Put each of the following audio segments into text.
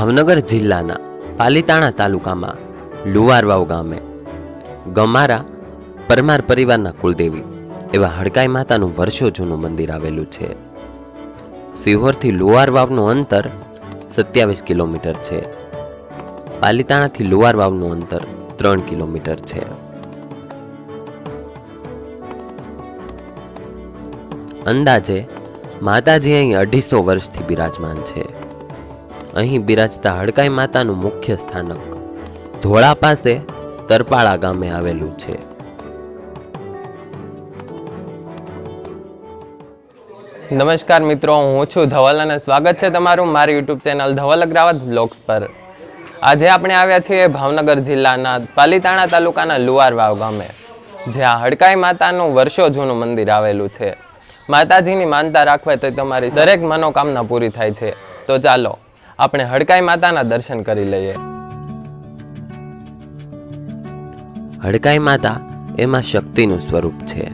ભાવનગર જિલ્લાના પાલીતાણા તાલુકામાં લુવારવાવ ગામે ગમારા પરમાર પરિવારના કુલદેવી એવા હડકાઈ માતાનું વર્ષો જૂનું મંદિર આવેલું છે. સિહોરથી લુવારવાવનું અંતર 27 કિલોમીટર છે. પાલીતાણાથી લુવારવાવનું અંતર 3 કિલોમીટર છે. અંદાજે માતાજી અહીં 250 વર્ષથી બિરાજમાન છે. અહીં બિરાજતા હડકાઈ માતાનું મુખ્ય સ્થાનક ધોળા પાસે તરપાળા ગામે આવેલું છે. નમસ્કાર મિત્રો, હું છું ધવલ અને સ્વાગત છે તમારું મારી YouTube channel Dhaval Agravat blogs પર. આજે આપણે આવ્યા છીએ ભાવનગર જિલ્લાના પાલીતાણા તાલુકાના લુવારવાવ ગામે, જ્યાં હડકાઈ માતાનું વર્ષો જૂનું મંદિર આવેલું છે. માતાજીની માનતા રાખવા તો તમારી દરેક મનોકામના પૂરી થાય છે. તો ચાલો આપણે હડકાઈ માતાના દર્શન કરી લઈએ. હડકાઈ માતા એમાં શક્તિનું સ્વરૂપ છે,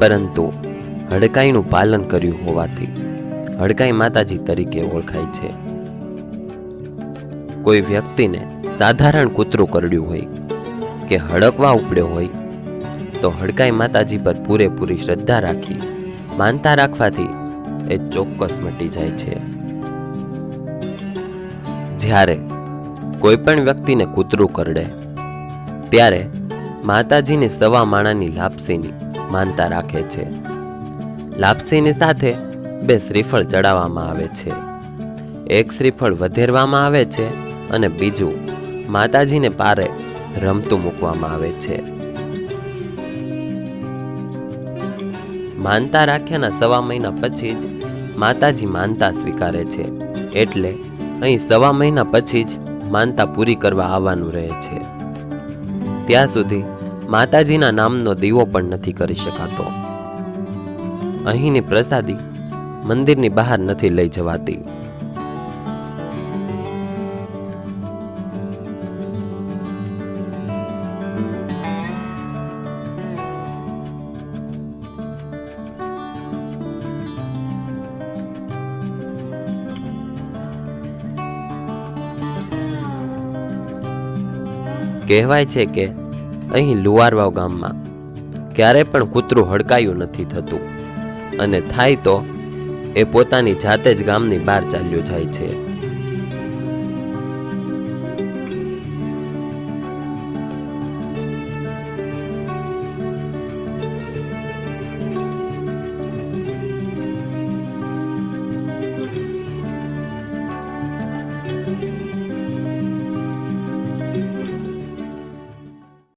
પરંતુ હડકાઈનું પાલન કર્યું હોવાથી હડકાઈ માતાજી તરીકે ઓળખાય છે. કોઈ વ્યક્તિને સાધારણ કૂતરું કરડ્યું હોય કે હડકવા ઉપડ્યો હોય તો હડકાઈ માતાજી પર પૂરેપૂરી શ્રદ્ધા રાખી માનતા રાખવાથી એ ચોક્કસ મટી જાય છે. જ્યારે કોઈ પણ વ્યક્તિને કૂતરું કરડે ત્યારે માતાજીને સવા માણાની લાપસીની માનતા રાખે છે. લાપસીની સાથે 2 શ્રીફળ ચડાવવામાં આવે છે. એક શ્રીફળ વધેરવામાં આવે છે અને બીજું માતાજીને પારે રમતું મૂકવામાં આવે છે. માનતા રાખ્યાના સવા મહિના પછી જ માતાજી માનતા સ્વીકારે છે, એટલે અહીં સવા મહિના પછી જ માનતા પૂરી કરવા આવવાનું રહે છે. ત્યાં સુધી માતાજીના નામનો દીવો પણ નથી કરી શકાતો. અહીંની પ્રસાદી મંદિરની બહાર નથી લઈ જવાતી. કહેવાય છે કે અહીં લુવારવાવ ગામમાં ક્યારે પણ કૂતરું હડકાયું નથી થતું, અને થાય તો એ પોતાની જાતે જ ગામની બહાર ચાલ્યો જાય છે.